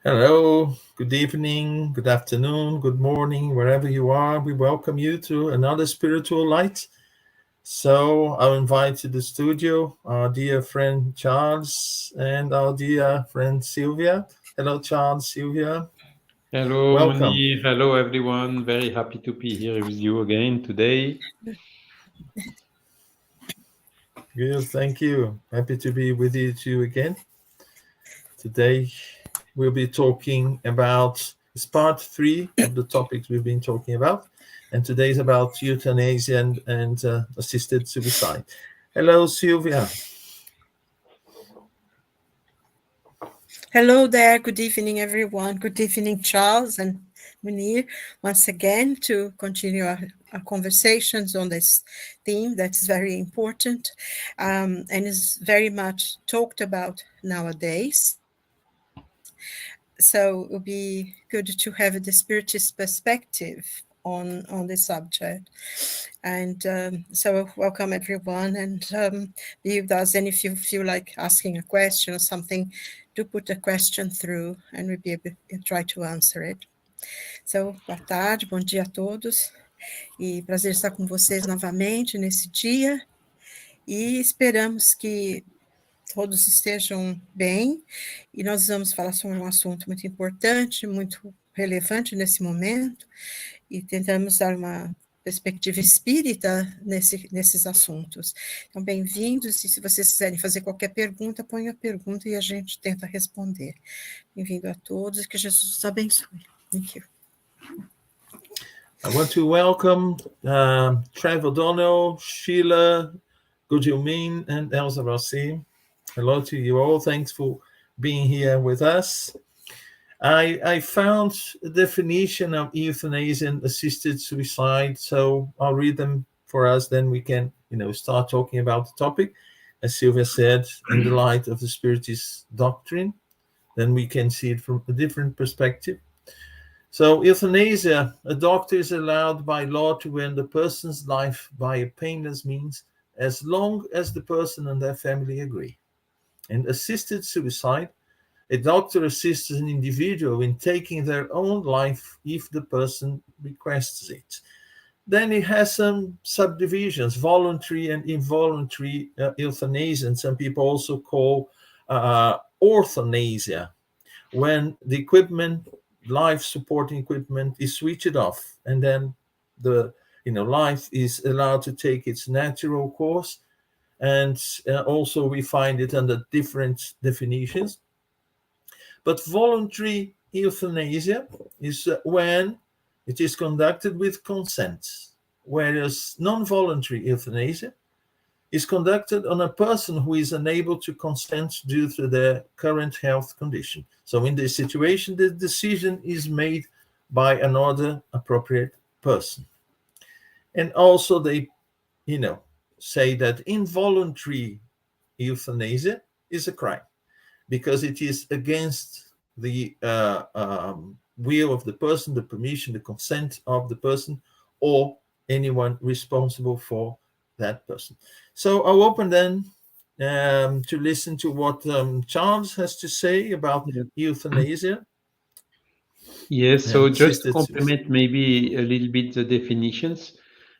Hello, good evening, good afternoon, good morning, wherever you are. We welcome you to another Spiritual Light. So I'll invite to the studio our dear friend Charles and our dear friend Silvia. Hello, Charles, Silvia. Hello, Welcome. Moni. Hello, everyone. Very happy to be here with you again today. Good, thank you. Happy to be with you two again. Today we'll be talking about it's part three of the topics we've been talking about. And today is about euthanasia and assisted suicide. Hello, Silvia. Hello there. Good evening, everyone. Good evening, Charles and Munir, once again to continue our conversations on this theme that's very important and is very much talked about nowadays. So it would be good to have the Spiritist perspective on this subject. And so welcome everyone, and be with us. And if you feel like asking a question or something, do put a question through and we'll be able to try to answer it. So, boa tarde, bom dia a todos, e prazer estar com vocês novamente nesse dia, e esperamos que todos estejam bem, e nós vamos falar sobre um assunto muito importante, muito relevante nesse momento, e tentamos dar uma perspectiva espírita nesses assuntos. Então, bem-vindos, e se vocês quiserem fazer qualquer pergunta, põe a pergunta e a gente tenta responder. Bem-vindo a todos, e que Jesus os abençoe. Thank you. I want to welcome Trevor O'Donnell, Sheila Goodilmin, and Elsa Rossi. Hello to you all. Thanks for being here with us. I found a definition of euthanasia and assisted suicide, so I'll read them for us. Then we can, start talking about the topic. As Silvia said, in the light of the Spiritist doctrine, then we can see it from a different perspective. So, euthanasia, a doctor is allowed by law to end a person's life by a painless means as long as the person and their family agree. And assisted suicide, a doctor assists an individual in taking their own life if the person requests it. Then it has some subdivisions, voluntary and involuntary euthanasia, and some people also call orthanasia, when the equipment, life supporting equipment, is switched off, and then the life is allowed to take its natural course. And also we find it under different definitions. But voluntary euthanasia is when it is conducted with consent, whereas non-voluntary euthanasia is conducted on a person who is unable to consent due to their current health condition. So in this situation, the decision is made by another appropriate person. And also they, say that involuntary euthanasia is a crime because it is against the will of the person, the permission, the consent of the person, or anyone responsible for that person. So I'll open then to listen to what Charles has to say about euthanasia. Yes, so just to Assisted complement maybe a little bit the definitions,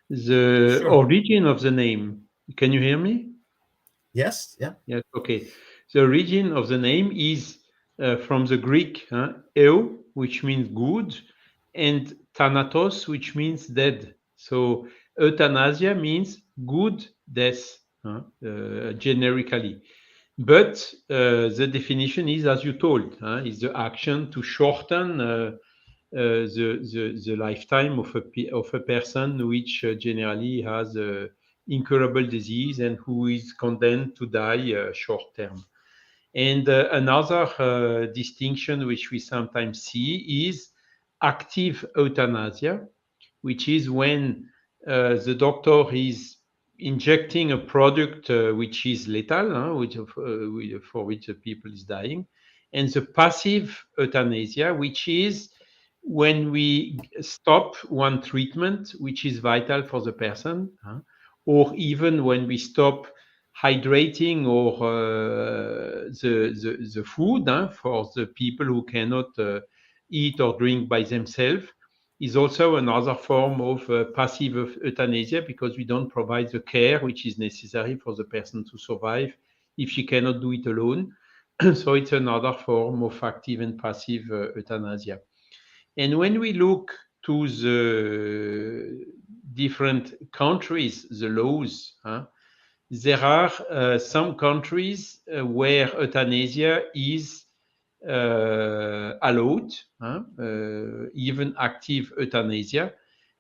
the Sure. origin of the name. Can you hear me? Yes, yeah. Yes, okay. The origin of the name is from the Greek eu, which means good, and thanatos, which means dead. So euthanasia means good death, generically. But the definition is, as you told, is the action to shorten the lifetime of a person which generally has a incurable disease and who is condemned to die short term. And another distinction which we sometimes see is active euthanasia, which is when the doctor is injecting a product which is lethal, for which the people is dying, and the passive euthanasia, which is when we stop one treatment which is vital for the person, or even when we stop hydrating or the food for the people who cannot eat or drink by themselves is also another form of passive euthanasia, because we don't provide the care which is necessary for the person to survive if she cannot do it alone. So it's another form of active and passive euthanasia. And when we look to the different countries, the laws, there are some countries where euthanasia is allowed, even active euthanasia.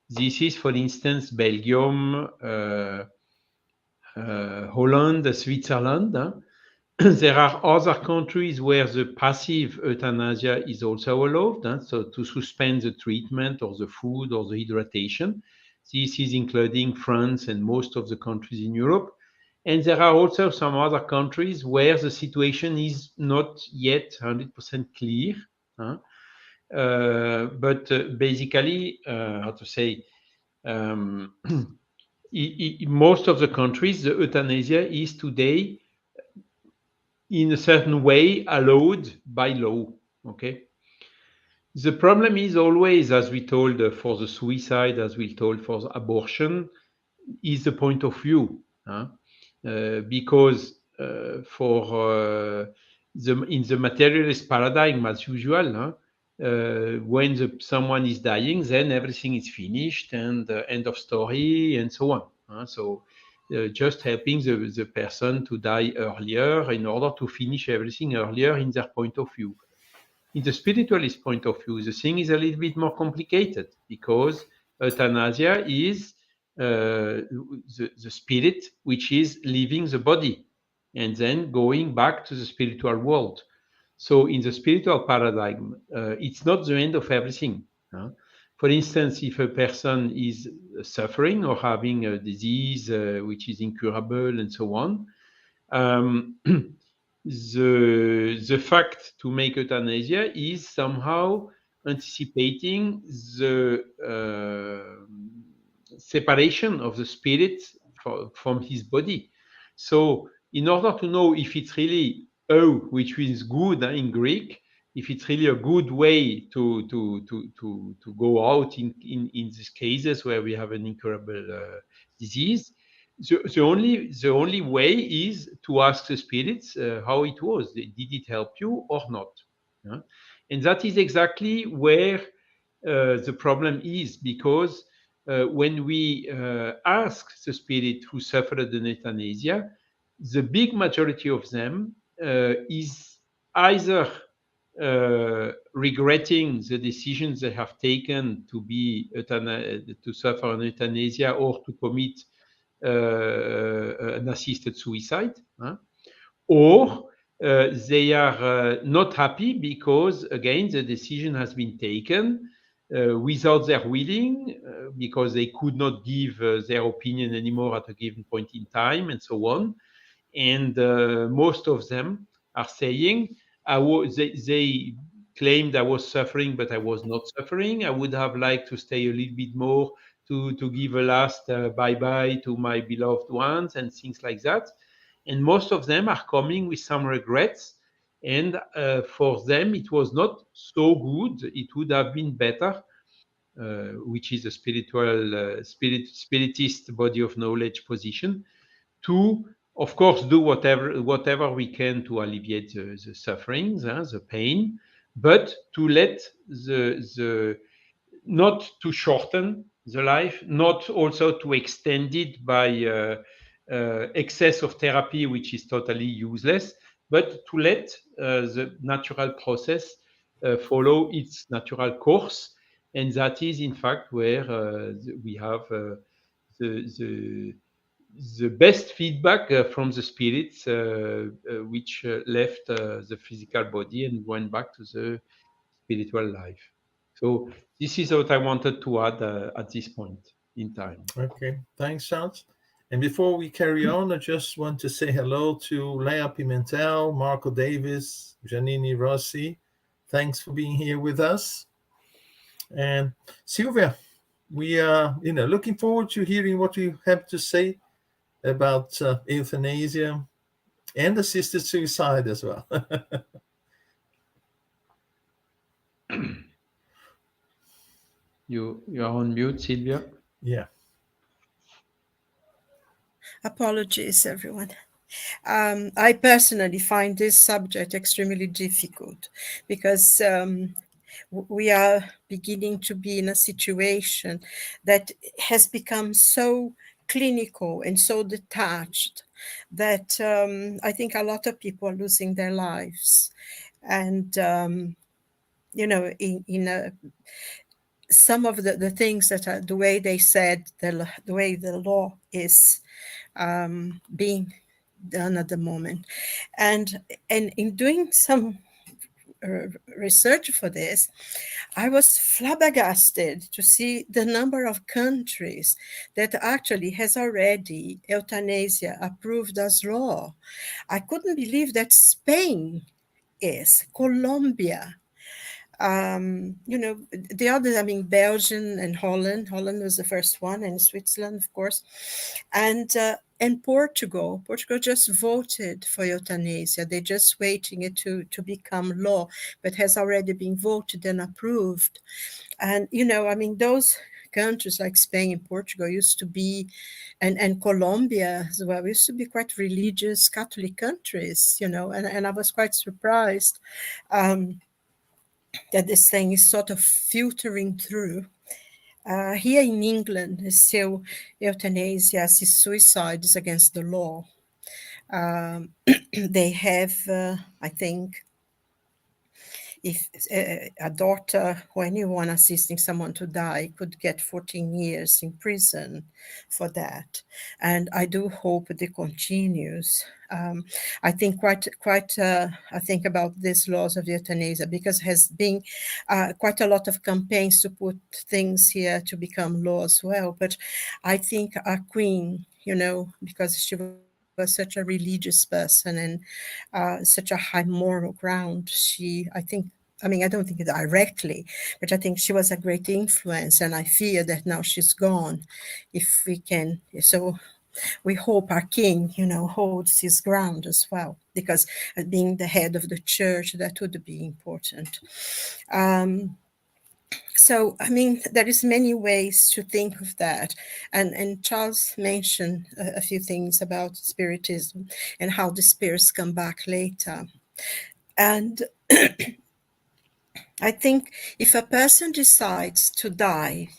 This is, for instance, Belgium, Holland, Switzerland. There are other countries where the passive euthanasia is also allowed, so to suspend the treatment or the food or the hydration. This is including France and most of the countries in Europe. And there are also some other countries where the situation is not yet 100% clear. But basically, how to say, in most of the countries, the euthanasia is today in a certain way allowed by law. Okay. The problem is always, as we told for the suicide, as we told for the abortion, is the point of view. Because in the materialist paradigm, as usual, when someone is dying, then everything is finished and end of story and so on. So just helping the person to die earlier in order to finish everything earlier in their point of view. In the spiritualist point of view, the thing is a little bit more complicated, because euthanasia is the spirit which is leaving the body and then going back to the spiritual world. So in the spiritual paradigm, it's not the end of everything. For instance, if a person is suffering or having a disease which is incurable and so on, the fact to make euthanasia is somehow anticipating the separation of the spirit from his body. So in order to know if it's really which means good in Greek, if it's really a good way to go out in these cases where we have an incurable disease, the only way is to ask the spirits how it was. Did it help you or not? And that is exactly where the problem is, because when we ask the spirit who suffered an euthanasia, the big majority of them is either regretting the decisions they have taken to suffer an euthanasia or to commit an assisted suicide, or they are not happy because, again, the decision has been taken without their willing, because they could not give their opinion anymore at a given point in time, and so on. And most of them are saying, they claimed I was suffering, but I was not suffering. I would have liked to stay a little bit more to give a last bye-bye to my beloved ones and things like that. And most of them are coming with some regrets. And for them, it was not so good. It would have been better, which is a spiritist body of knowledge position, to, of course, do whatever we can to alleviate the sufferings, the pain, but to let not to shorten the life, not also to extend it by excess of therapy, which is totally useless, but to let the natural process follow its natural course. And that is, in fact, where we have the best feedback from the spirits which left the physical body and went back to the spiritual life. So this is what I wanted to add at this point in time. Okay, thanks, Charles. And before we carry on, I just want to say hello to Lea Pimentel, Marco Davis, Giannini Rossi. Thanks for being here with us. And Silvia, we are looking forward to hearing what you have to say about euthanasia and assisted suicide as well. You are on mute, Silvia. Yeah. Apologies, everyone. I personally find this subject extremely difficult because we are beginning to be in a situation that has become so clinical and so detached that I think a lot of people are losing their lives. And, in some of the things that are the way they said, the way the law is being done at the moment. And in doing some research for this, I was flabbergasted to see the number of countries that actually has already euthanasia approved as law. I couldn't believe that Spain is, Colombia, the others, I mean, Belgium and Holland. Holland was the first one, and Switzerland, of course. And Portugal. Portugal just voted for euthanasia. They're just waiting it to become law, but has already been voted and approved. And, I mean, those countries like Spain and Portugal used to be, and Colombia as well, used to be quite religious Catholic countries, and I was quite surprised that this thing is sort of filtering through. Here in England, still euthanasia is suicide is against the law. They have, I think, if a daughter or anyone assisting someone to die could get 14 years in prison for that. And I do hope it continues. I think I think about these laws of euthanasia because has been quite a lot of campaigns to put things here to become law as well. But I think our queen, because she was such a religious person and such a high moral ground, I don't think directly, but I think she was a great influence, and I fear that now she's gone. If we can, so we hope our king, holds his ground as well, because being the head of the church, that would be important. So, I mean, there is many ways to think of that. And Charles mentioned a few things about Spiritism and how the spirits come back later. And I think if a person decides to die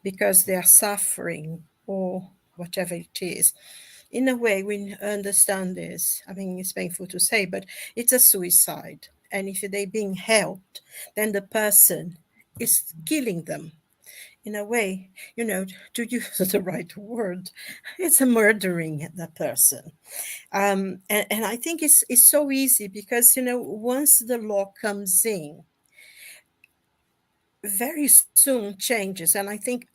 because they are suffering or whatever it is, in a way we understand this. I mean, it's painful to say, but it's a suicide. And if they're being helped, then the person is killing them. In a way, to use the right word, it's a murdering the person. And I think it's so easy because, once the law comes in, very soon changes. And I think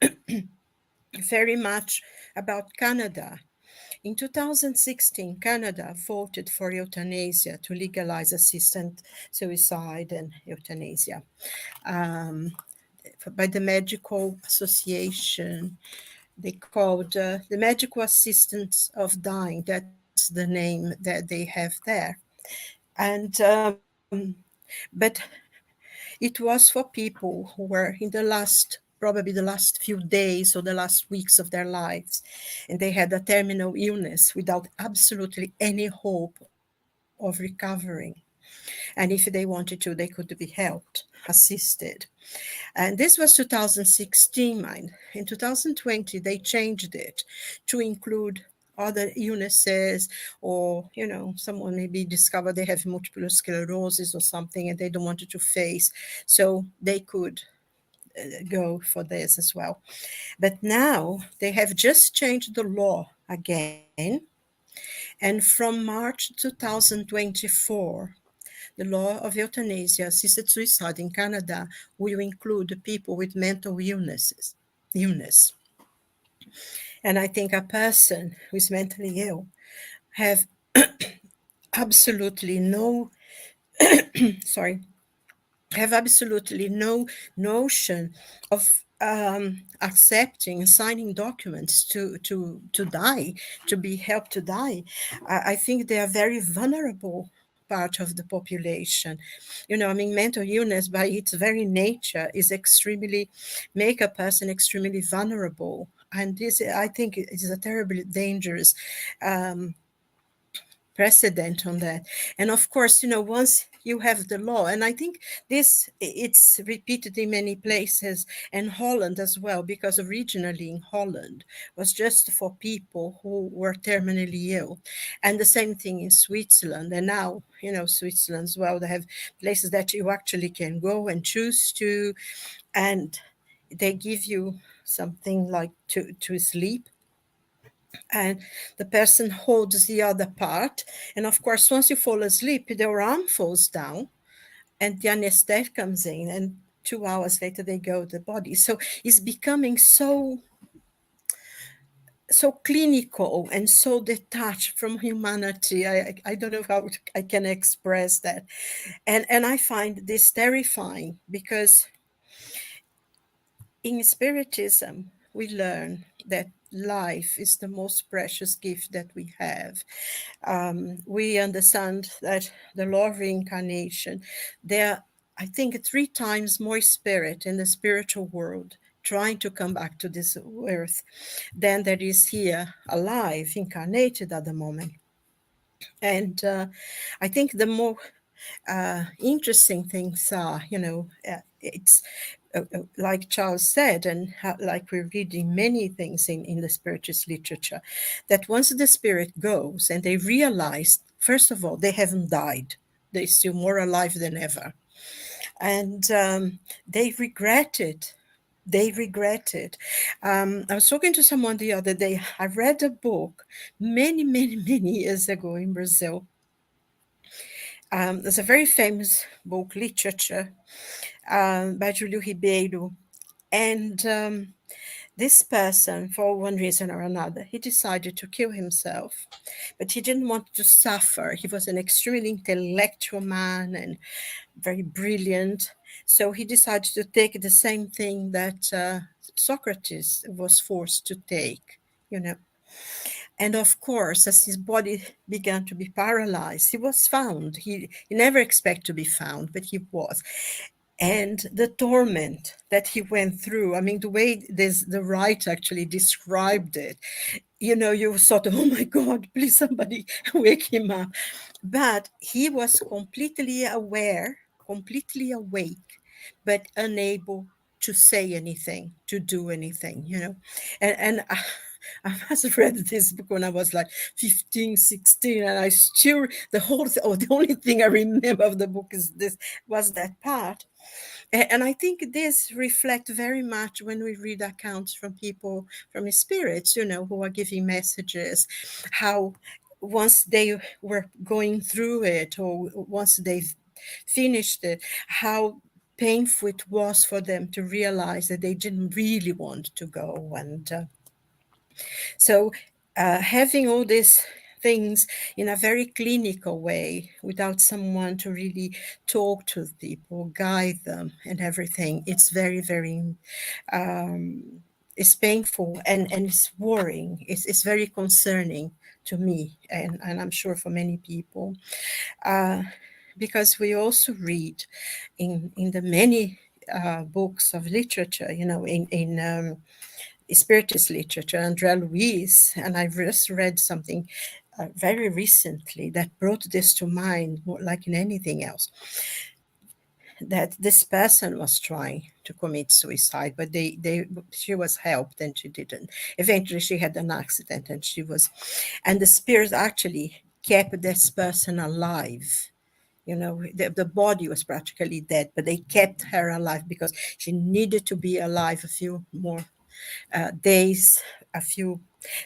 very much about Canada. In 2016, Canada voted for euthanasia to legalize assisted suicide and euthanasia by the Medical Association. They called the Medical Assistance of Dying. That's the name that they have there. And but it was for people who were in probably the last few days or the last weeks of their lives, and they had a terminal illness without absolutely any hope of recovering. And if they wanted to, they could be helped, assisted. And this was 2016, mind. In 2020, they changed it to include other illnesses, or someone maybe discovered they have multiple sclerosis or something and they don't want to face, so they could go for this as well. But now they have just changed the law again, and from March 2024, the law of euthanasia assisted suicide in Canada will include people with mental illness. And I think a person who is mentally ill have absolutely no sorry have absolutely no notion of accepting, signing documents to die, to be helped to die. I think they are very vulnerable part of the population. I mean, mental illness by its very nature is extremely, make a person extremely vulnerable. And this, I think, is a terribly dangerous precedent on that. And of course, once you have the law, and I think it's repeated in many places, and Holland as well, because originally in Holland was just for people who were terminally ill, and the same thing in Switzerland. And now, Switzerland as well, they have places that you actually can go and choose to, and they give you something like to sleep, and the person holds the other part. And of course, once you fall asleep, their arm falls down and the anesthetic comes in, and 2 hours later they go to the body. So it's becoming so clinical and so detached from humanity. I don't know how I can express that. And I find this terrifying, because in Spiritism, we learn that life is the most precious gift that we have. We understand that the law of reincarnation, there are, I think, 3 times more spirit in the spiritual world trying to come back to this earth than there is here alive, incarnated at the moment. And I think the more interesting things are, it's like Charles said, and like we read in many things in the spiritist literature, that once the spirit goes and they realize, first of all, they haven't died, they're still more alive than ever, and they regret it. I was talking to someone the other day. I read a book many, many, many years ago in Brazil. There's a very famous book, literature, by Julio Ribeiro. And this person, for one reason or another, he decided to kill himself, but he didn't want to suffer. He was an extremely intellectual man and very brilliant. So he decided to take the same thing that Socrates was forced to take, And of course, as his body began to be paralyzed, he was found. He never expected to be found, but he was. And the torment that he went through, I mean, the way the writer actually described it, you sort of, oh my God, please somebody wake him up. But he was completely aware, completely awake, but unable to say anything, to do anything, And I must read this book when I was like 15, 16, and I still, the only thing I remember of the book was that part. And I think this reflects very much when we read accounts from people, from spirits, who are giving messages, how once they were going through it, or once they've finished it, how painful it was for them to realize that they didn't really want to go. And so having all these things in a very clinical way, without someone to really talk to people, guide them and everything, it's very, very, it's painful and it's worrying. It's very concerning to me, and I'm sure for many people, because we also read in the many books of literature, in Spiritist literature, Andrea Luiz, and I've just read something very recently that brought this to mind, more like in anything else, that this person was trying to commit suicide, but she was helped and she didn't. Eventually she had an accident and the spirit actually kept this person alive. The body was practically dead, but they kept her alive because she needed to be alive a few more days,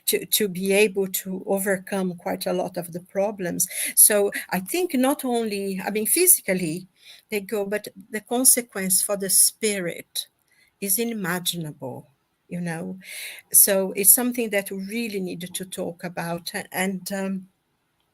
to be able to overcome quite a lot of the problems. So I think not only, physically they go, but the consequence for the spirit is unimaginable, So it's something that we really needed to talk about and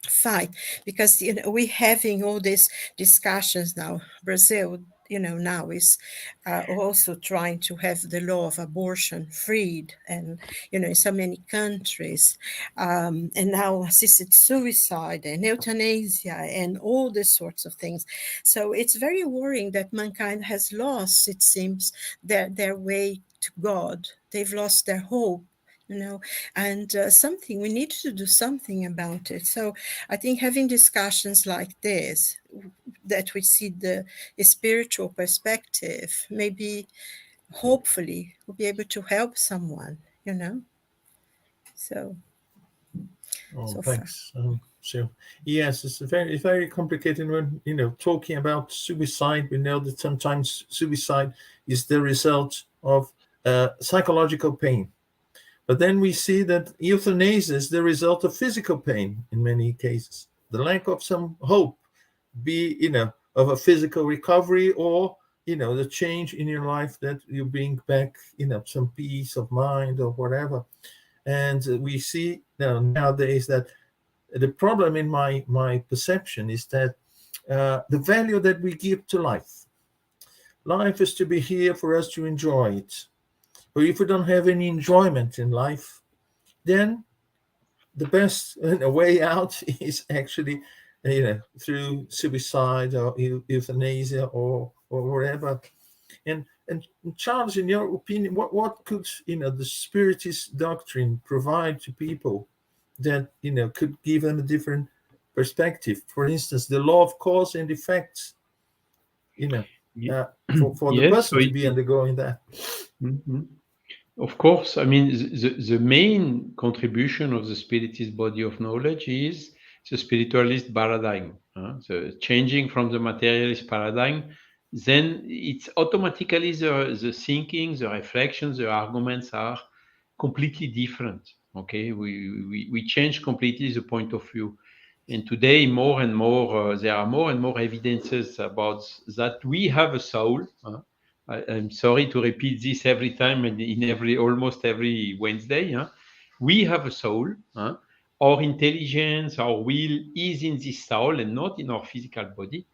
fight, because we're having all these discussions now. Brazil now is also trying to have the law of abortion freed, and in so many countries, and now assisted suicide and euthanasia and all these sorts of things. So it's very worrying that mankind has lost, it seems, their way to God. They've lost their hope, and something, we need to do something about it. So I think having discussions like this, that we see the spiritual perspective, maybe hopefully we'll be able to help someone, so so far. Thanks. So yes, it's very, very complicated when talking about suicide. We know that sometimes suicide is the result of psychological pain, but then we see that euthanasia is the result of physical pain in many cases. The lack of some hope, be of a physical recovery, or the change in your life that you bring back some peace of mind or whatever. And we see nowadays that the problem in my perception is that the value that we give to life is to be here for us to enjoy it. But if we don't have any enjoyment in life, then the best way out is actually through suicide or euthanasia or whatever. And Charles, in your opinion, what could the Spiritist doctrine provide to people that could give them a different perspective? For instance, the law of cause and effects, for the person to be undergoing that. Mm-hmm. Of course, I mean, the main contribution of the Spiritist body of knowledge is the spiritualist paradigm. So changing from the materialist paradigm, then it's automatically the thinking, the reflections, the arguments are completely different. Okay, we change completely the point of view. And today, more and more, there are more and more evidences about that we have a soul. I'm sorry to repeat this every time and in almost every Wednesday. We have a soul. Our intelligence, our will is in this soul and not in our physical body.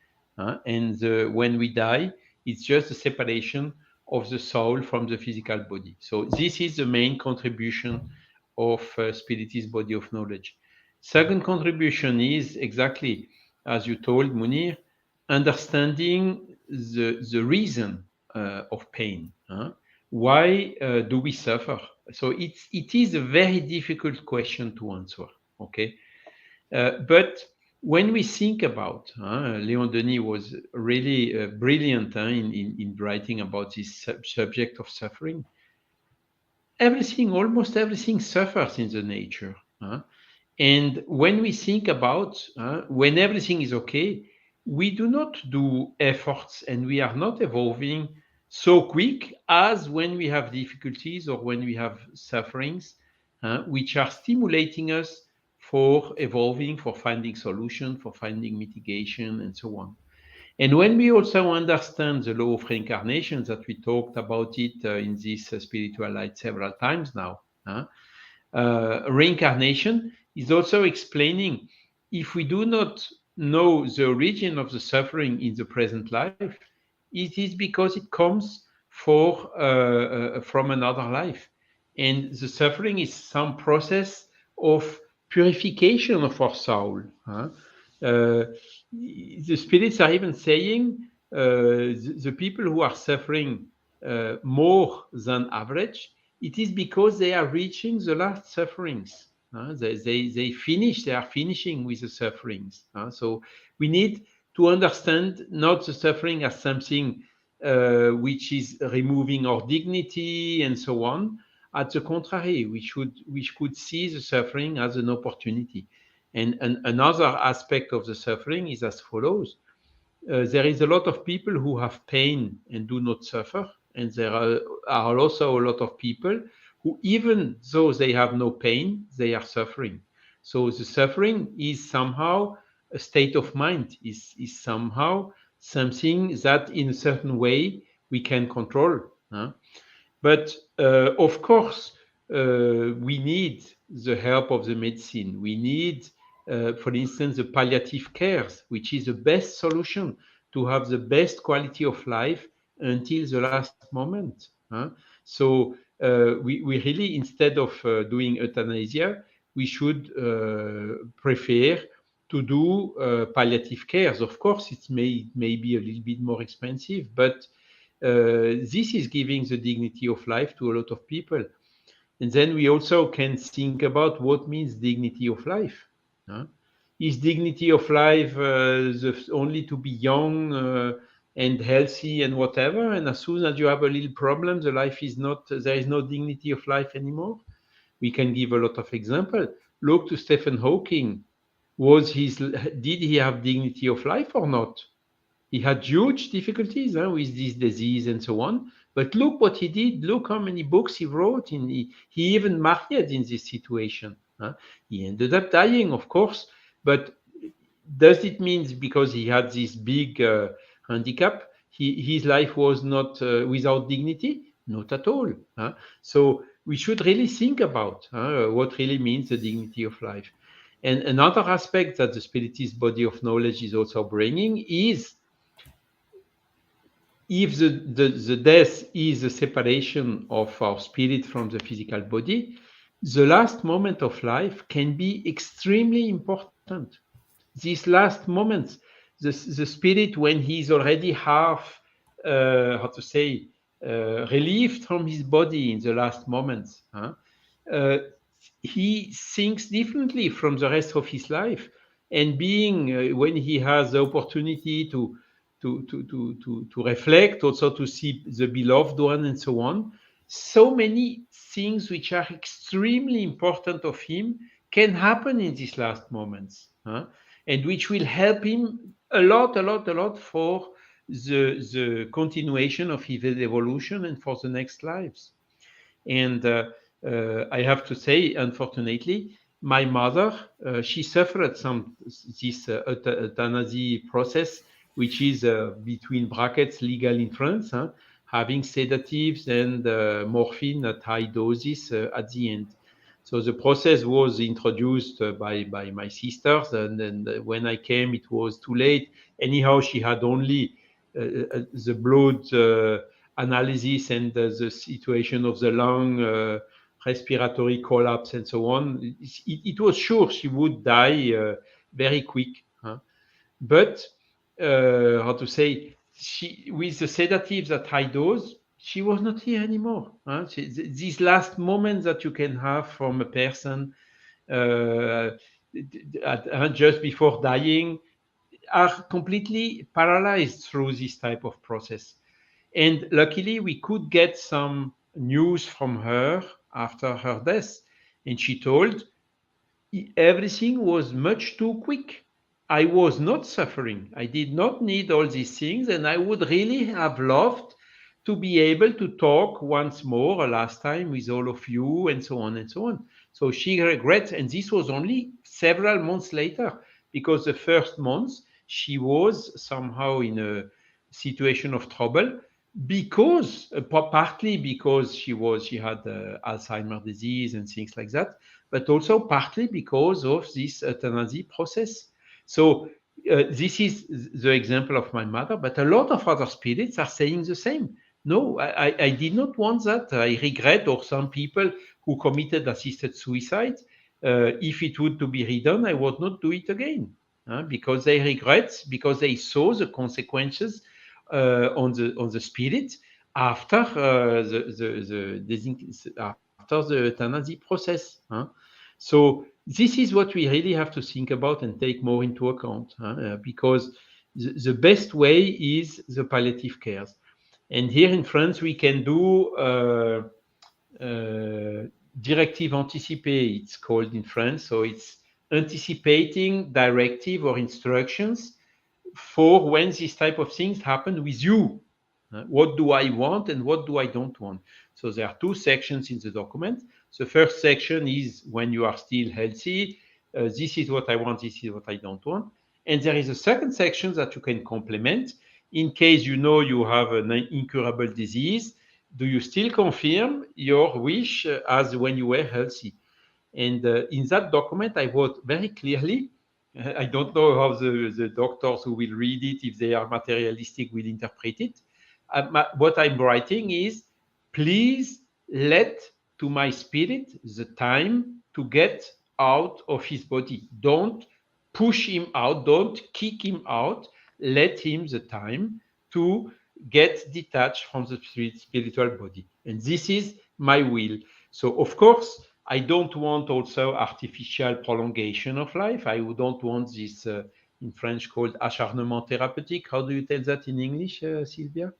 And when we die, it's just a separation of the soul from the physical body. So this is the main contribution of Spiritist body of knowledge. Second contribution is exactly as you told, Munir, understanding the reason of pain. Why do we suffer? So it is a very difficult question to answer. Okay, but when we think about, Léon Denis was really brilliant in writing about this subject of suffering. Almost everything suffers in the nature. And when we think about when everything is okay, we do not do efforts and we are not evolving so quick as when we have difficulties or when we have sufferings, which are stimulating us for evolving, for finding solution, for finding mitigation, and so on. And when we also understand the law of reincarnation, that we talked about it in this spiritual light several times now, reincarnation is also explaining if we do not know the origin of the suffering in the present life, it is because it comes from another life. And the suffering is some process of purification of our soul. The spirits are even saying the people who are suffering more than average, it is because they are reaching the last sufferings. They are finishing with the sufferings. So we need to understand not the suffering as something which is removing our dignity and so on. At the contrary, we could see the suffering as an opportunity. And another aspect of the suffering is as follows. There is a lot of people who have pain and do not suffer. And there are also a lot of people who, even though they have no pain, they are suffering. So the suffering is somehow a state of mind, is somehow something that in a certain way we can control. But of course, we need the help of the medicine. We need, for instance, the palliative cares, which is the best solution to have the best quality of life until the last moment. So we really, instead of doing euthanasia, we should prefer to do palliative cares. Of course, it may be a little bit more expensive, but this is giving the dignity of life to a lot of people. And then we also can think about what means dignity of life. Is dignity of life only to be young and healthy and whatever? And as soon as you have a little problem, there is no dignity of life anymore? We can give a lot of examples. Look to Stephen Hawking. Did he have dignity of life or not? He had huge difficulties with this disease and so on. But look what he did. Look how many books he wrote. He even married in this situation. He ended up dying, of course. But does it mean because he had this big handicap, his life was not without dignity? Not at all. So we should really think about what really means the dignity of life. And another aspect that the Spiritist body of knowledge is also bringing is, if the death is a separation of our spirit from the physical body, the last moment of life can be extremely important. These last moments, the spirit, when he's already half, relieved from his body in the last moments, he thinks differently from the rest of his life. And when he has the opportunity to reflect, also to see the beloved one and so on, so many things which are extremely important of him can happen in these last moments, and which will help him a lot for the continuation of his evolution and for the next lives. And I have to say, unfortunately, my mother, she suffered this euthanasia process, which is between brackets legal in France, having sedatives and morphine at high doses at the end. So the process was introduced by my sisters, and then when I came, it was too late. Anyhow, she had only the blood analysis and the situation of the lung, respiratory collapse, and so on. It was sure she would die very quick. But with the sedatives at high dose, she was not here anymore. These last moments that you can have from a person just before dying are completely paralyzed through this type of process. And luckily, we could get some news from her after her death. And she told, everything was much too quick. I was not suffering. I did not need all these things. And I would really have loved to be able to talk once more, a last time, with all of you, and so on and so on. So she regrets. And this was only several months later, because the first months she was somehow in a situation of trouble, because partly because she had Alzheimer's disease and things like that, but also partly because of this euthanasia process. So this is the example of my mother, but a lot of other spirits are saying the same. No, I did not want that. I regret, or some people who committed assisted suicide, if it would to be redone, I would not do it again, because they regret, because they saw the consequences on the spirit after the euthanasia process. So this is what we really have to think about and take more into account, because the best way is the palliative cares. And here in France, we can do directive anticipée, it's called in France. So it's anticipating directive or instructions for when this type of things happen with you. What do I want and what do I don't want? So there are two sections in the document. The first section is when you are still healthy. This is what I want, this is what I don't want. And there is a second section that you can complement in case you know you have an incurable disease. Do you still confirm your wish as when you were healthy? And in that document, I wrote very clearly I don't know how the doctors who will read it, if they are materialistic, will interpret it. What I'm writing is, please let to my spirit the time to get out of his body. Don't push him out, don't kick him out. Let him the time to get detached from the spiritual body. And this is my will. So, of course, I don't want also artificial prolongation of life. I don't want this, in French, called acharnement thérapeutique. How do you tell that in English, Silvia?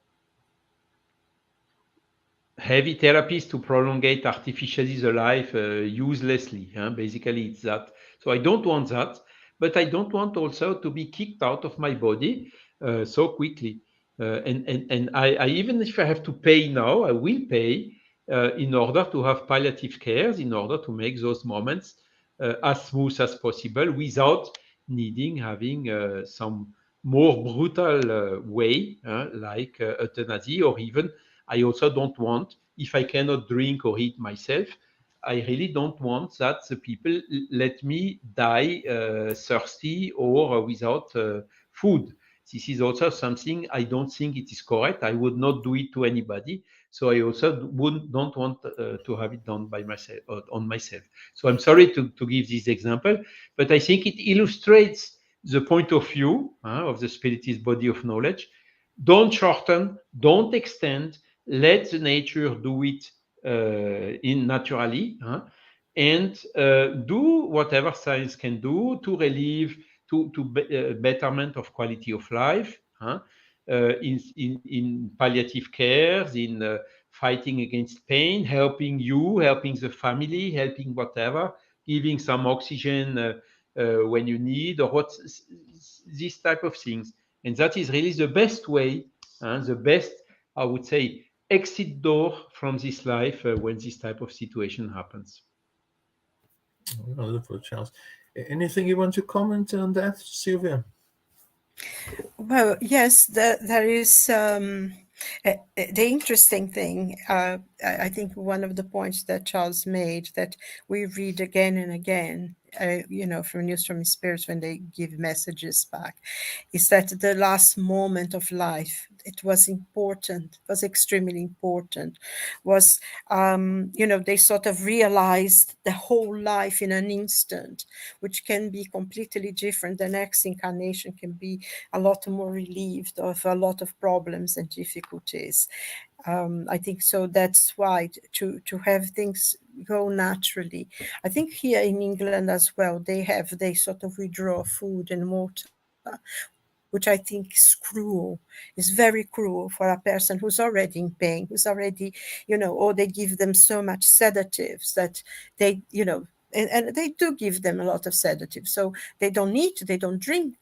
Heavy therapies to prolongate artificially the life uselessly. Basically, it's that. So I don't want that, but I don't want also to be kicked out of my body so quickly. And I, even if I have to pay now, I will pay in order to have palliative cares, in order to make those moments as smooth as possible without needing having some more brutal way, like euthanasia, or even I also don't want, if I cannot drink or eat myself, I really don't want that the people let me die thirsty or without food. This is also something I don't think it is correct. I would not do it to anybody. So I also don't want to have it done by myself, on myself. So I'm sorry to give this example, but I think it illustrates the point of view of the spiritist body of knowledge. Don't shorten, don't extend, let the nature do it in naturally, and do whatever science can do to relieve, to betterment of quality of life, in palliative cares, in fighting against pain, helping you, helping the family, helping whatever, giving some oxygen when you need, or what, these type of things. And that is really the best way, the best, I would say, exit door from this life when this type of situation happens. Wonderful, Charles. Anything you want to comment on that, Silvia? Well, yes, there is the interesting thing. I think one of the points that Charles made that we read again and again, from News from Spirits when they give messages back, is that the last moment of life, it was important, was extremely important, was, they sort of realized the whole life in an instant, which can be completely different. The next incarnation can be a lot more relieved of a lot of problems and difficulties. I think so. That's why to have things go naturally. I think here in England as well, they sort of withdraw food and water, which I think is cruel. Is very cruel for a person who's already in pain, who's already, or they give them so much sedatives that they, and they do give them a lot of sedatives, so they don't need to, they don't drink,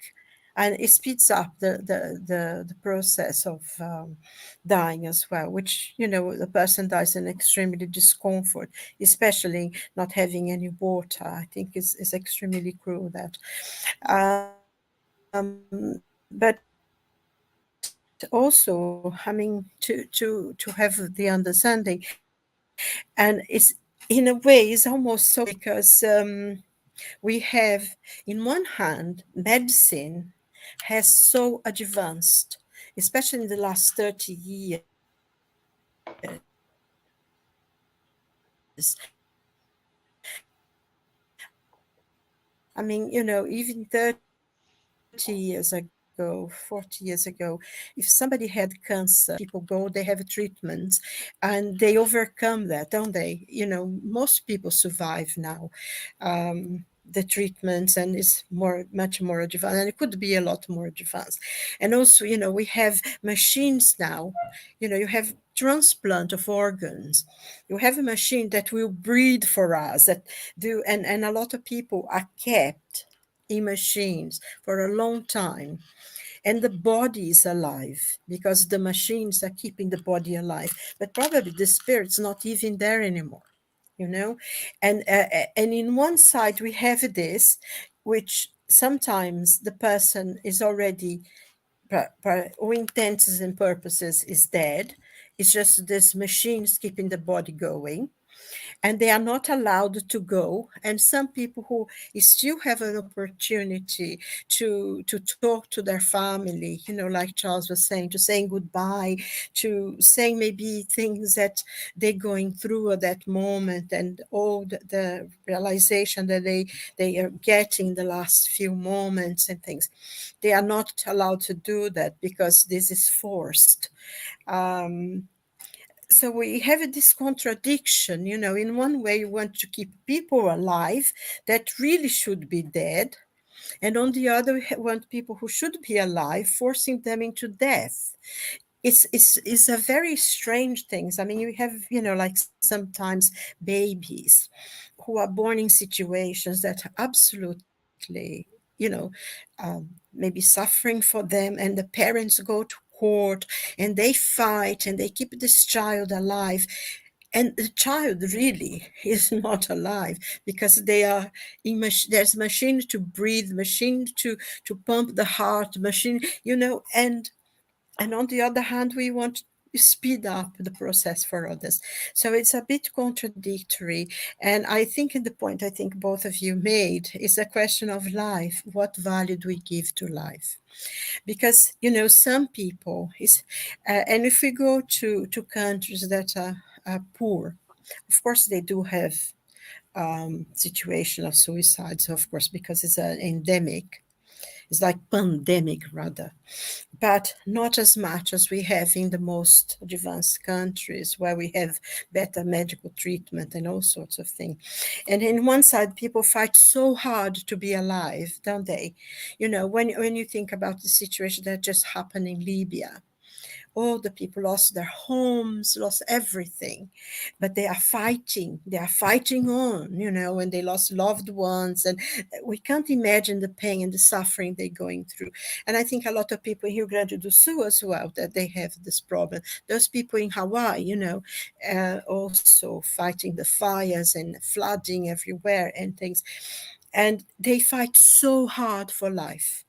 and it speeds up the process of dying as well, which the person dies in extremely discomfort, especially not having any water. I think is extremely cruel, that but also, I mean, to have the understanding, and it's in a way it's almost so, because we have, in one hand, medicine has so advanced, especially in the last 30 years. I mean, even 30 years ago, 40 years ago, if somebody had cancer, people go, they have treatments, and they overcome that, don't they? Most people survive now. The treatments, and it's much more advanced, and it could be a lot more advanced. And also, we have machines now. You have transplant of organs. You have a machine that will breathe for us, that do, and a lot of people are kept in machines for a long time, and the body is alive because the machines are keeping the body alive, but probably the spirit's not even there anymore. And in one side we have this, which sometimes the person is already, for all intents and purposes, is dead. It's just this machines keeping the body going. and they are not allowed to go. And some people who still have an opportunity to talk to their family, like Charles was saying, to saying goodbye, to saying maybe things that they're going through at that moment, and all the realization that they are getting the last few moments and things. They are not allowed to do that because this is forced. Um, so we have this contradiction, in one way you want to keep people alive that really should be dead, and on the other we want people who should be alive, forcing them into death. It's a very strange things. I mean, you have, like sometimes babies who are born in situations that are absolutely, maybe suffering for them, and the parents go to court and they fight and they keep this child alive, and the child really is not alive because they are there's machine to breathe, machine to pump the heart, machine, and on the other hand, we want to speed up the process for others. So it's a bit contradictory. And I think in the point I think both of you made is a question of life. What value do we give to life? Because, some people, and if we go to countries that are poor, of course, they do have situation of suicides, of course, because it's an endemic. It's like pandemic rather, but not as much as we have in the most advanced countries where we have better medical treatment and all sorts of things. And in one side, people fight so hard to be alive, don't they? When you think about the situation that just happened in Libya, all the people lost their homes, lost everything, but they are fighting. They are fighting on, and they lost loved ones. And we can't imagine the pain and the suffering they're going through. And I think a lot of people in Rio Grande do Sul as well, that they have this problem. Those people in Hawaii, also fighting the fires and flooding everywhere and things. And they fight so hard for life.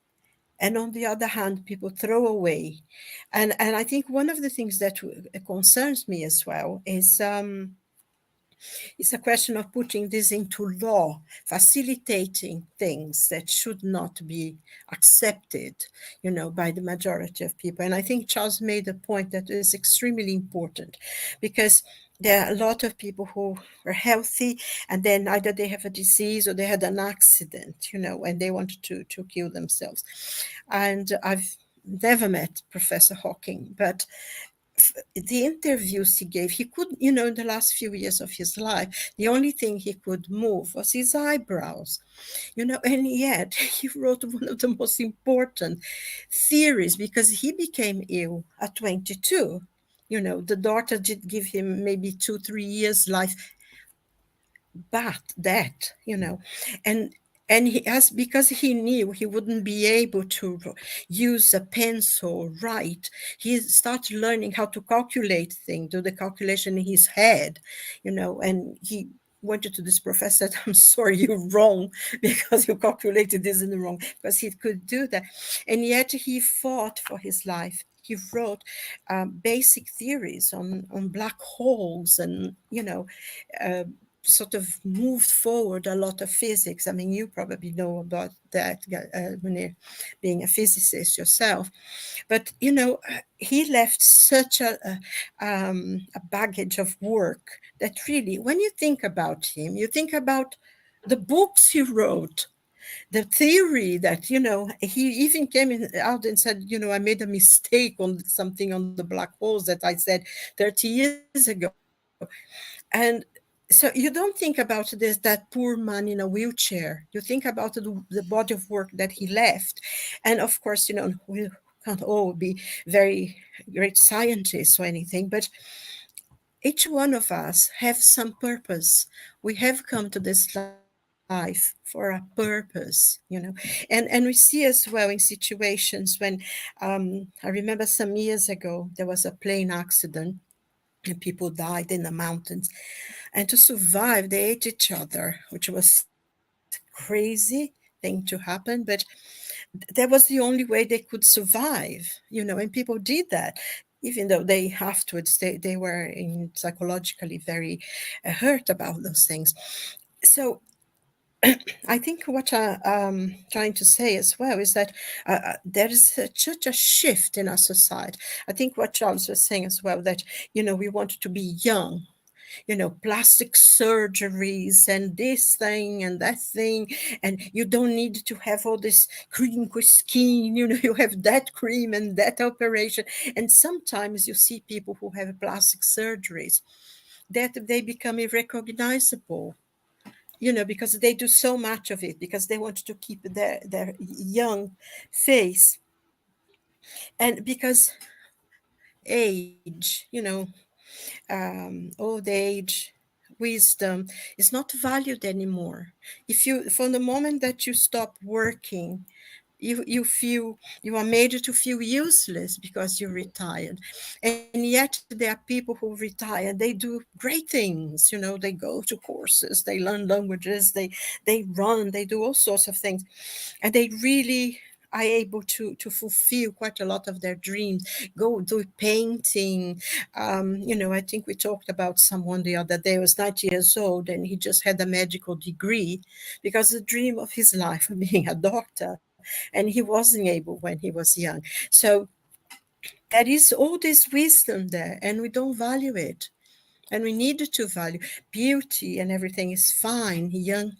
And on the other hand, people throw away. And I think one of the things that concerns me as well is it's a question of putting this into law, facilitating things that should not be accepted, by the majority of people. And I think Charles made a point that is extremely important, because there are a lot of people who are healthy, and then either they have a disease or they had an accident, and they wanted to kill themselves. And I've never met Professor Hawking, but the interviews he gave, he could, in the last few years of his life, the only thing he could move was his eyebrows, and yet he wrote one of the most important theories, because he became ill at 22. The daughter did give him maybe 2-3 years life, but that, and he has, because he knew he wouldn't be able to use a pencil, write, he started learning how to calculate things, do the calculation in his head, and he went to this professor, said, I'm sorry, you're wrong, because you calculated this in the wrong, because he could do that. And yet he fought for his life. He wrote basic theories on black holes, and, sort of moved forward a lot of physics. I mean, you probably know about that, Munir, being a physicist yourself. But, he left such a baggage of work that really, when you think about him, you think about the books he wrote, the theory that, he even came out and said, I made a mistake on something on the black holes that I said 30 years ago. And so you don't think about this, that poor man in a wheelchair. You think about the body of work that he left. And of course, we can't all be very great scientists or anything, but each one of us have some purpose. We have come to this life for a purpose, and we see as well in situations when, I remember some years ago, there was a plane accident and people died in the mountains. And to survive, they ate each other, which was crazy thing to happen. But that was the only way they could survive, and people did that. even though they afterwards they were in psychologically very hurt about those things. So I think what I'm trying to say as well is that there is such a shift in our society. I think what Charles was saying as well, that, we want to be young, plastic surgeries and this thing and that thing. And you don't need to have all this cream skin, you have that cream and that operation. And sometimes you see people who have plastic surgeries that they become irrecognizable, because they do so much of it because they want to keep their young face. And because age, old age, wisdom is not valued anymore. If you, from the moment that you stop working, you are made to feel useless because you're retired. And yet there are people who retire, they do great things, they go to courses, they learn languages, they run, they do all sorts of things, and they really are able to fulfill quite a lot of their dreams, go do painting. I think we talked about someone the other day who was 90 years old and he just had a medical degree because the dream of his life of being a doctor, and he wasn't able when he was young. So there is all this wisdom there, and we don't value it. And we need to value beauty, and everything is fine. Young,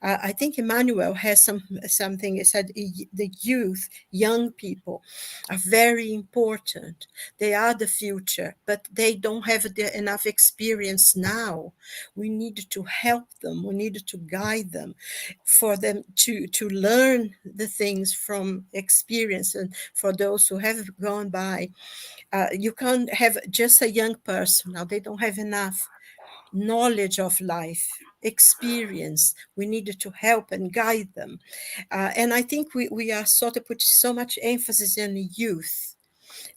I think Emmanuel has something. He said the youth, young people, are very important. They are the future, but they don't have enough experience now. We need to help them. We need to guide them, for them to learn the things from experience, and for those who have gone by. You can't have just a young person now. They don't have enough knowledge of life, experience. We need to help and guide them. And I think we are sort of put so much emphasis on youth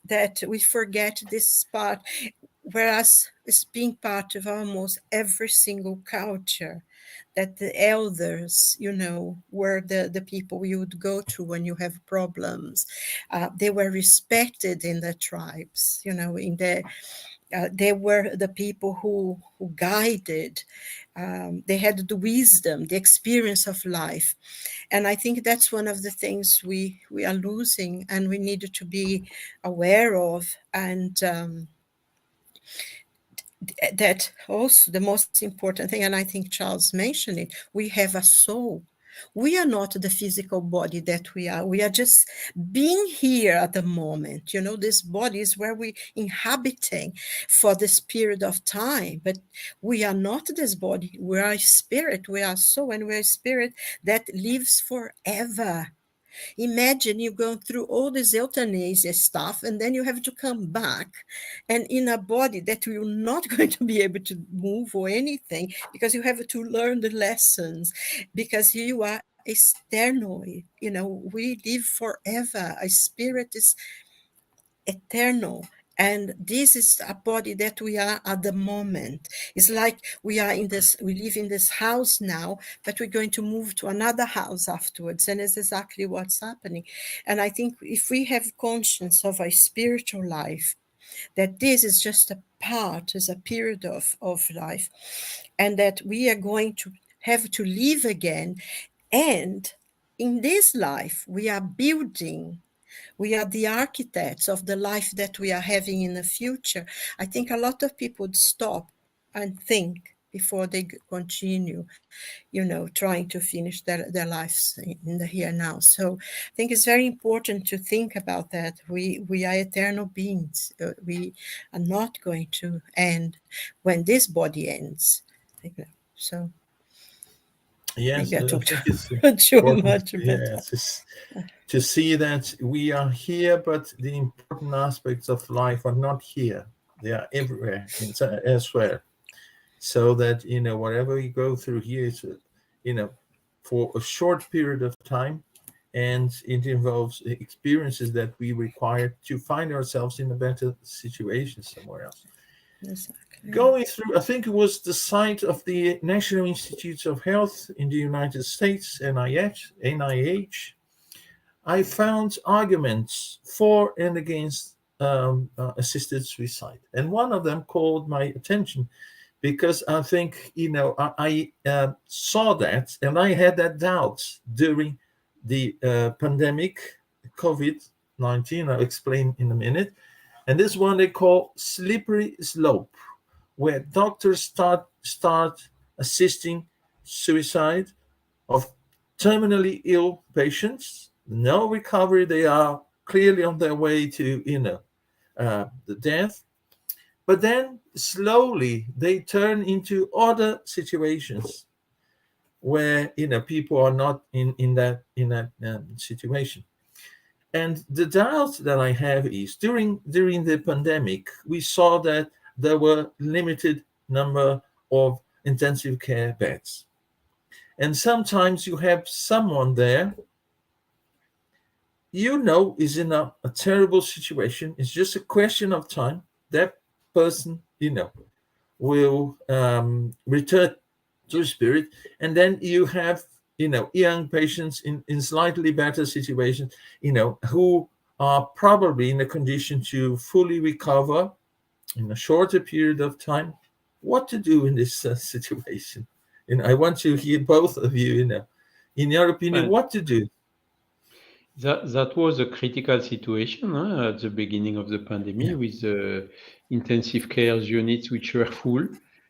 that we forget this part, whereas it's being part of almost every single culture, that the elders, were the people you would go to when you have problems. They were respected in the tribes, they were the people who guided. They had the wisdom, the experience of life. And I think that's one of the things we are losing, and we need to be aware of. And that also the most important thing, and I think Charles mentioned it, we have a soul. We are not the physical body that we are. We are just being here at the moment. This body is where we inhabiting for this period of time. But we are not this body. We are a spirit. We are soul, and we are a spirit that lives forever. Imagine you going through all this euthanasia stuff, and then you have to come back and in a body that you're not going to be able to move or anything, because you have to learn the lessons, because you are external. We live forever. A spirit is eternal. And this is a body that we are at the moment. It's like we live in this house now, but we're going to move to another house afterwards. And it's exactly what's happening. And I think if we have conscience of a spiritual life, that this is just a part, is a period of life, and that we are going to have to live again. And in this life, we are building. We are the architects of the life that we are having in the future. I think a lot of people would stop and think before they continue, trying to finish their lives in the here and now. So I think it's very important to think about that. We are eternal beings. We are not going to end when this body ends. So Yes, maybe I I talked think it's too important. much, but Yes, it's to see that we are here, but the important aspects of life are not here. They are everywhere elsewhere. So that whatever we go through here is, for a short period of time, and it involves experiences that we require to find ourselves in a better situation somewhere else. exactly. Going through, I think it was the site of the National Institutes of Health in the United States, NIH, I found arguments for and against assisted suicide. And one of them called my attention because I think, I saw that and I had that doubt during the pandemic, COVID-19. I'll explain in a minute. And this one they call slippery slope, where doctors start assisting suicide of terminally ill patients, no recovery. They are clearly on their way to, the death. But then slowly they turn into other situations where, people are not in that situation. And the doubt that I have is during the pandemic, we saw that there were limited number of intensive care beds. And sometimes you have someone there, is in a terrible situation. It's just a question of time. That person, will return to spirit. And then you have, young patients in slightly better situations, who are probably in a condition to fully recover in a shorter period of time. What to do in this situation? I want to hear both of you, in your opinion, Well, what to do. that was a critical situation at the beginning of the Yeah. pandemic with intensive care units which were full.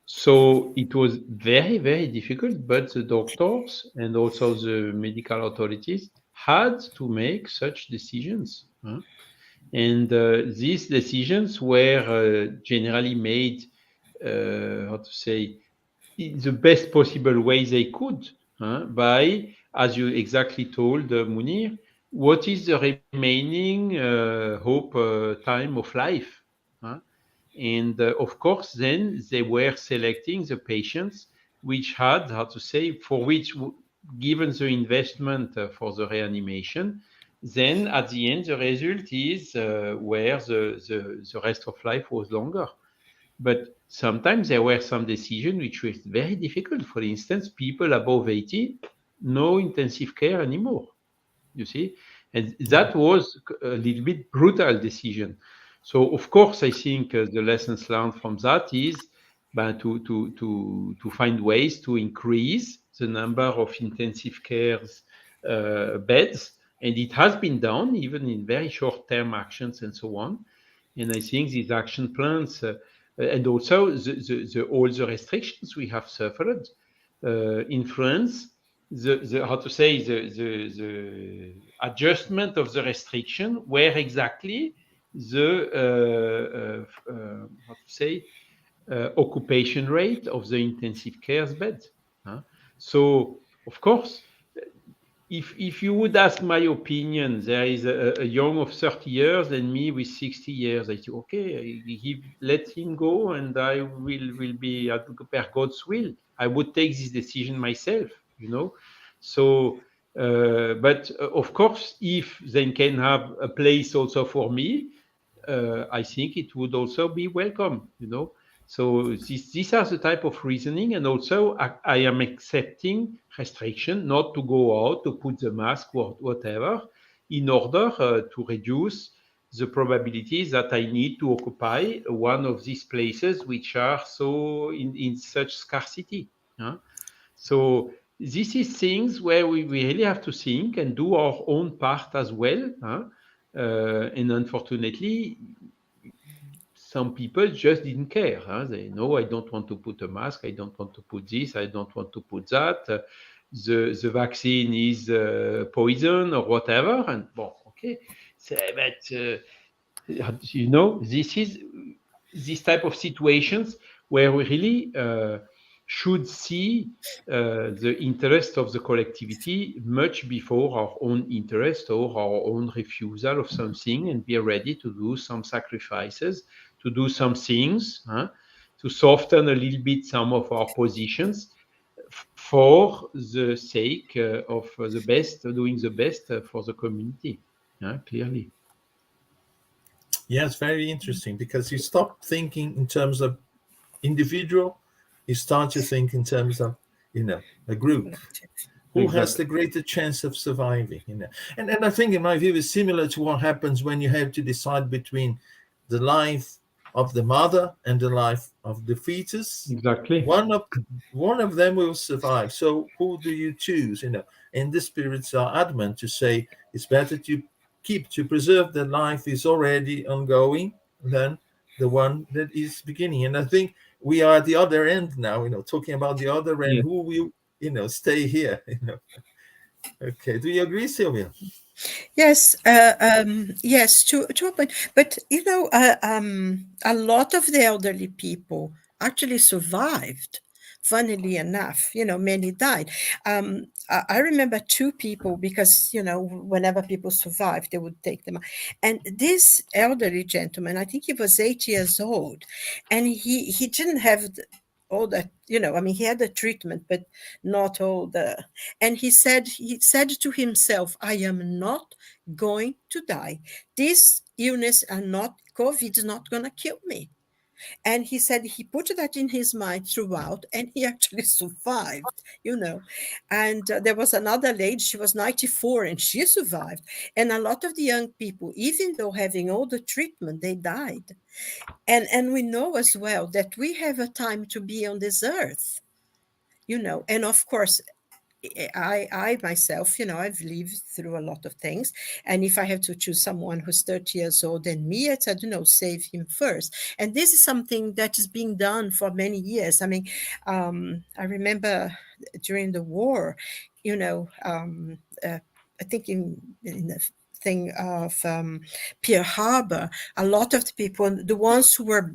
So it was very, very difficult, but the doctors and also the medical authorities had to make such decisions. And these decisions were generally made, how to say, in the best possible way they could, by, as you exactly told Munir, what is the remaining hope time of life? And of course, then they were selecting the patients which had, how to say, for which, given the investment for the reanimation, then at the end, the result is where the rest of life was longer. But sometimes there were some decisions which were very difficult. For instance, people above 80, no intensive care anymore, you see? And that was a little bit brutal decision. So, of course, I think the lessons learned from that is to find ways to increase the number of intensive cares beds. And it has been done, even in very short-term actions and so on. And I think these action plans and also all the restrictions we have suffered influence the how to say the adjustment of the restriction where exactly the how to say occupation rate of the intensive care bed. So of course, if you would ask my opinion, there is a young of 30 years and me with 60 years. I say, okay, let him go, and I will be per God's will. I would take this decision myself, So, but of course, if they can have a place also for me, I think it would also be welcome, So these are the type of reasoning, and also I am accepting restriction not to go out to put the mask or whatever, in order to reduce the probabilities that I need to occupy one of these places which are so in such scarcity. So this is things where we really have to think and do our own part as well. And unfortunately, some people just didn't care. They know, I don't want to put a mask, I don't want to put this, I don't want to put that. The vaccine is poison or whatever. And okay. So, but this is this type of situations where we really should see the interest of the collectivity much before our own interest or our own refusal of something, and be ready to do some sacrifices, to do some things, to soften a little bit some of our positions for the sake of the best, doing the best for the community, clearly. Yeah, it's very interesting because you stop thinking in terms of individual, you start to think in terms of, a group. who has Exactly. the greater chance of surviving, and I think in my view is similar to what happens when you have to decide between the life of the mother and the life of the fetus. Exactly. One of them will survive, so who do you choose? And the spirits are adamant to say it's better to preserve the life is already ongoing than the one that is beginning. And I think we are at the other end now, talking about the other end, Yes. who will stay here. Okay, do you agree, Silvia? Yes, yes, to a point. But a lot of the elderly people actually survived. Funnily enough, many died. I remember two people because whenever people survived, they would take them. And this elderly gentleman, I think he was 8 years old, and he didn't have all that. I mean, he had the treatment, but not all the. And he said to himself, "I am not going to die. This illness and not COVID is not going to kill me." And he said he put that in his mind throughout, and he actually survived. And there was another lady, she was 94, and she survived. And a lot of the young people, even though having all the treatment, they died. And we know as well that we have a time to be on this earth. And of course, I myself, I've lived through a lot of things. And if I have to choose someone who's 30 years old than me, I said, save him first. And this is something that is being done for many years. I mean, I remember during the war, I think in the thing of Pearl Harbor, a lot of the people, the ones who were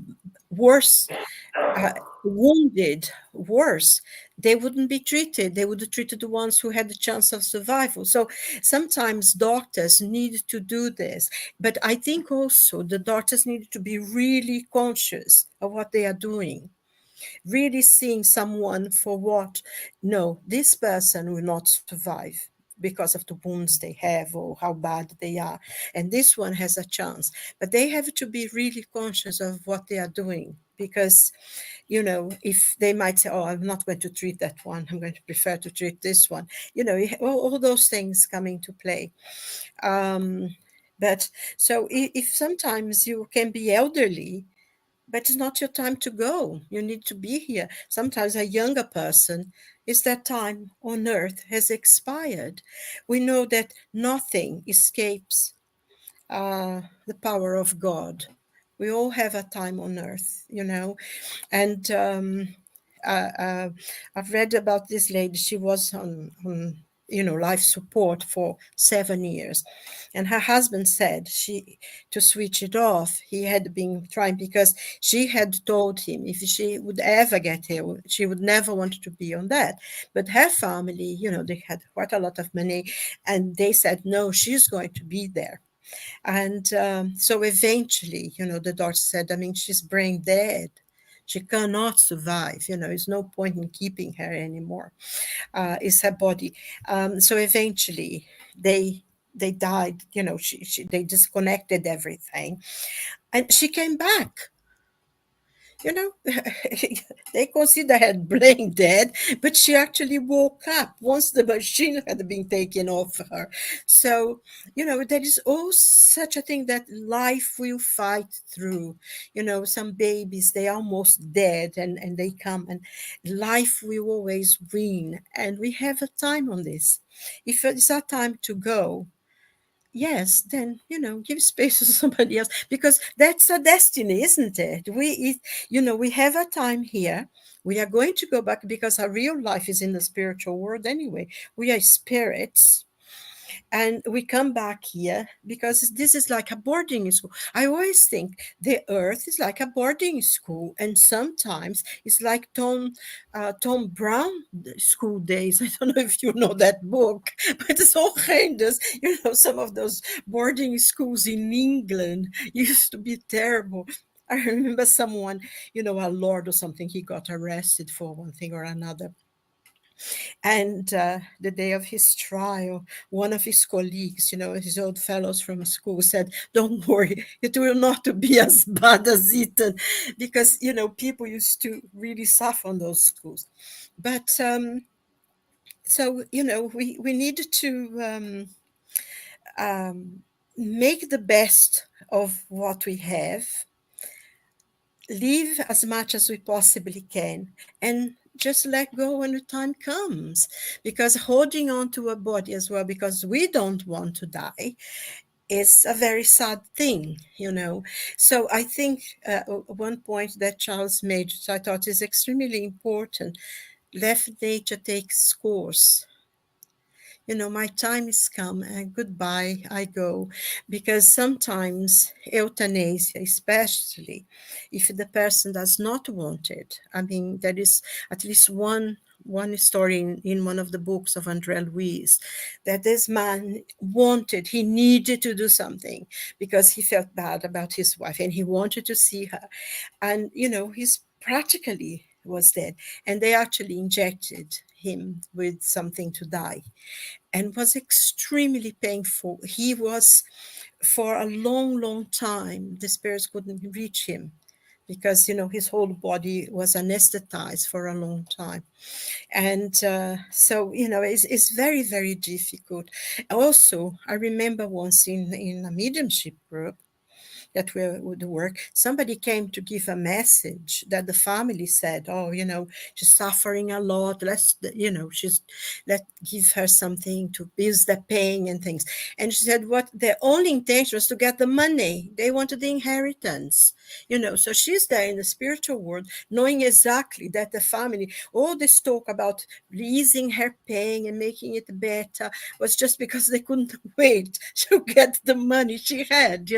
worse uh, wounded worse, they wouldn't be treated. They would have treated the ones who had the chance of survival. So sometimes doctors need to do this. But I think also the doctors need to be really conscious of what they are doing, really seeing someone for what, no, this person will not survive because of the wounds they have or how bad they are. And this one has a chance. But they have to be really conscious of what they are doing, because if they might say, "Oh, I'm not going to treat that one, I'm going to prefer to treat this one," all those things come into play. But so if sometimes you can be elderly, but it's not your time to go. You need to be here. Sometimes a younger person is that time on earth has expired. We know that nothing escapes the power of God. We all have a time on earth. And uh, uh, I've read about this lady. She was on life support for 7 years, and her husband said to switch it off. He had been trying, because she had told him if she would ever get ill, she would never want to be on that. But her family, they had quite a lot of money, and they said no, she's going to be there. And so eventually, the doctor said, I mean, she's brain dead. She cannot survive. There's no point in keeping her anymore. It's her body. So eventually, they died. They disconnected everything, and she came back. you know, they consider her brain dead, but she actually woke up once the machine had been taken off her. So, there is all such a thing that life will fight through. Some babies, they are almost dead, and they come, and life will always win. And we have a time on this. If it's our time to go, yes, then give space to somebody else, because that's a destiny, isn't it? We have a time here. We are going to go back, because our real life is in the spiritual world anyway. We are spirits, and we come back here because this is like a boarding school. I always think the earth is like a boarding school, and sometimes it's like Tom Brown school days. I don't know if you know that book, but it's horrendous. Some of those boarding schools in England used to be terrible. I remember someone, a lord or something, he got arrested for one thing or another. And the day of his trial, one of his colleagues, his old fellows from school, said, "Don't worry, it will not be as bad as Eton," because, people used to really suffer on those schools. But So, we need to make the best of what we have, live as much as we possibly can, and just let go when the time comes. Because holding on to a body as well, because we don't want to die, is a very sad thing. So I think one point that Charles made, which I thought is extremely important: let nature take its course. My time is come and goodbye, I go. Because sometimes euthanasia, especially if the person does not want it. I mean, there is at least one story in one of the books of André Luiz, that this man he needed to do something because he felt bad about his wife and he wanted to see her. And, he's practically was dead. And they actually injected him with something to die, and was extremely painful. He was, for a long, long time, the spirits couldn't reach him because, his whole body was anesthetized for a long time. And so, it's very, very difficult. Also, I remember once in a mediumship group that would work, somebody came to give a message that the family said, oh, she's suffering a lot. Let's give her something to ease the pain and things. And she said what their only intention was to get the money. They wanted the inheritance, so she's there in the spiritual world, knowing exactly that the family, all this talk about easing her pain and making it better was just because they couldn't wait to get the money she had,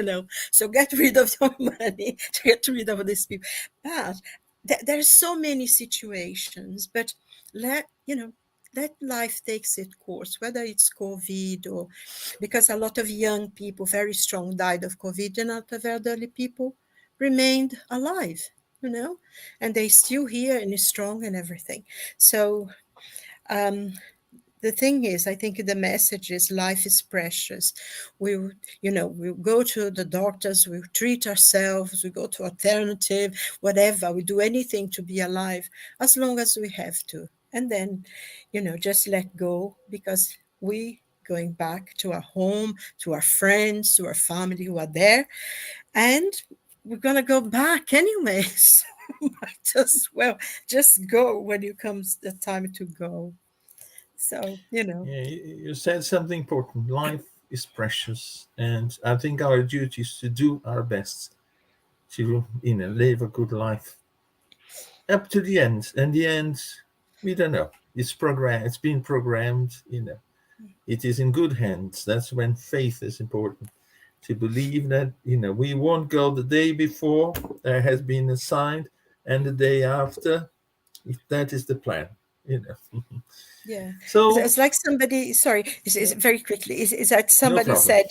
so get rid of your money, to get rid of these people. But there's so many situations, but let life takes its course, whether it's COVID or, because a lot of young people, very strong, died of COVID, and a lot of elderly people remained alive, and they still here and is strong and everything. So the thing is, I think the message is life is precious. We go to the doctors, we treat ourselves, we go to alternative, whatever. We do anything to be alive as long as we have to. And then, just let go, because we going back to our home, to our friends, to our family who are there. And we're going to go back anyway. So might as well just go when it comes the time to go. So, Yeah, you said something important. Life is precious, and I think our duty is to do our best to, live a good life up to the end. And the end, we don't know. It's programmed. It's been programmed. It is in good hands. That's when faith is important. To believe that we won't go the day before there has been assigned, and the day after, if that is the plan. yeah, So it's like somebody, sorry, it's very quickly, is that no somebody problem. said,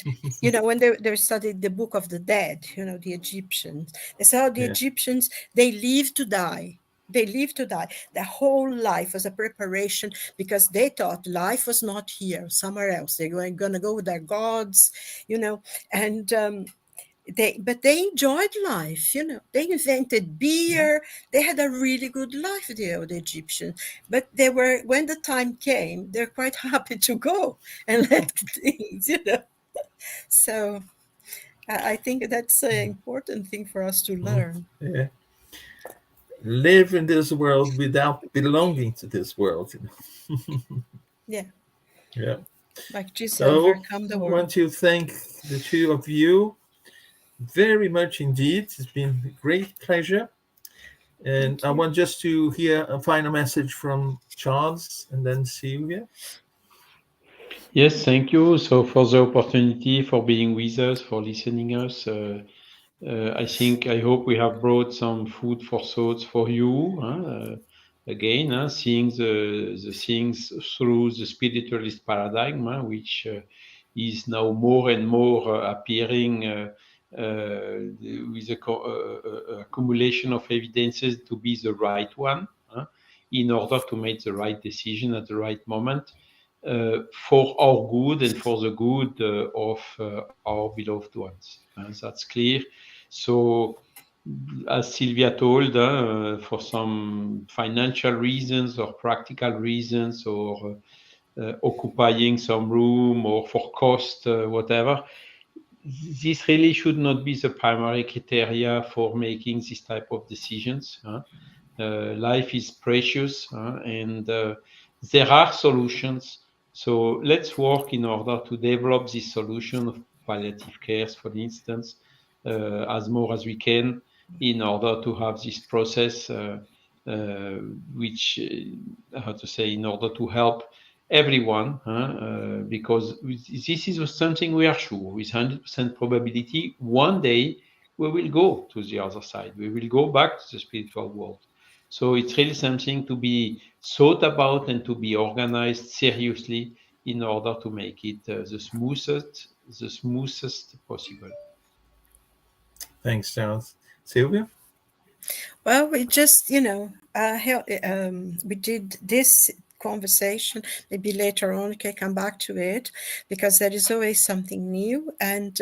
when they studied the Book of the Dead, the Egyptians, they said, the Yeah. Egyptians, they live to die. They live to die. Their whole life was a preparation, because they thought life was not here, somewhere else. They were going to go with their gods, and they enjoyed life. They invented beer. They had a really good life, the old Egyptians. But when the time came, they're quite happy to go and let things. So I think that's an important thing for us to learn. Yeah. Live in this world without belonging to this world. Yeah, Yeah. like Jesus So overcome I the want world. to thank the two of you very much indeed. It's been a great pleasure. And Thank I you. want just to hear a final message from Charles and then Silvia. Yes, thank you. So for the opportunity, for being with us, for listening us. I hope we have brought some food for thoughts for you. Again, seeing the things through the spiritualist paradigm, which is now more and more appearing with accumulation of evidences to be the right one, in order to make the right decision at the right moment. For our good and for the good of our beloved ones. That's clear. So, as Silvia told, for some financial reasons or practical reasons or occupying some room or for cost, whatever. This really should not be the primary criteria for making this type of decisions. Life is precious, and there are solutions. So let's work in order to develop this solution of palliative care, for instance, as more as we can, in order to have this process, which, how to say, in order to help everyone, because this is something we are sure, with 100% probability, one day we will go to the other side. We will go back to the spiritual world. So it's really something to be thought about and to be organized seriously in order to make it the smoothest possible. Thanks, Charles. Silvia? Well, we just, we did this conversation. Maybe later on we can come back to it, because there is always something new, and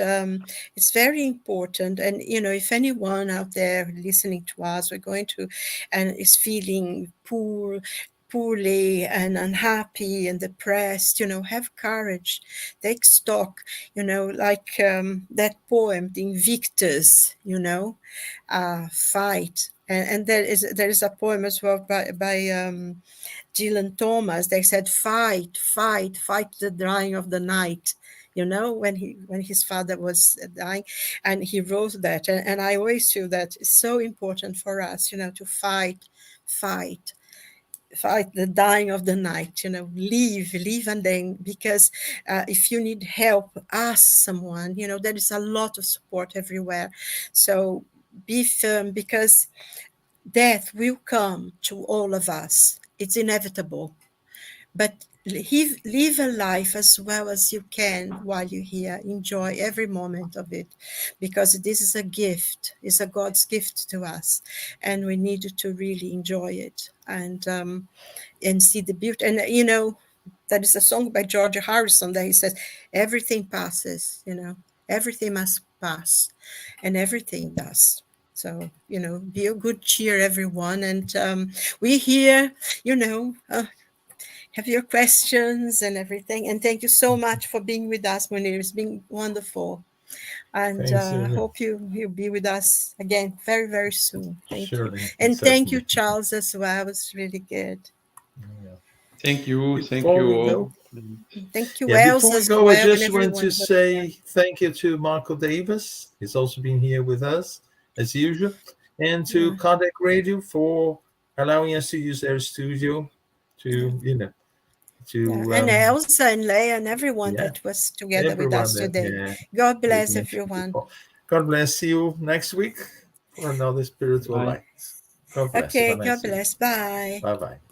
it's very important. And if anyone out there listening to us, we're going to, and is feeling poorly and unhappy and depressed, have courage, take stock, like that poem, the Invictus, fight. And there is a poem as well by Dylan Thomas. They said, fight the dying of the night, when his father was dying, and he wrote that. And I always feel that it's so important for us, to fight the dying of the night, leave, and then, because if you need help, ask someone, there is a lot of support everywhere. So be firm, because death will come to all of us. It's inevitable. But live a life as well as you can while you're here. Enjoy every moment of it, because this is a gift. It's a God's gift to us, and we need to really enjoy it and see the beauty. And that is a song by George Harrison that he says, everything passes, everything must pass, and everything does. So, be a good cheer, everyone. And we're here, have your questions and everything. And thank you so much for being with us, Munir. It's been wonderful. And I hope you'll be with us again very, very soon. Thank you. And thank you, Charles, as well. It was really good. Yeah. Thank you. Thank Before you we all. go, Thank you, before we Elsa, go, as I well, just and want to everyone. say thank you to Marco Davis. He's also been here with us, as usual. And to Cardiac Radio for allowing us to use their studio to, and Elsa and Leia and everyone that was together with us today. God bless everyone. God bless. See you next week for another spiritual light. God bless. Okay, God bless. Bye. Bye-bye.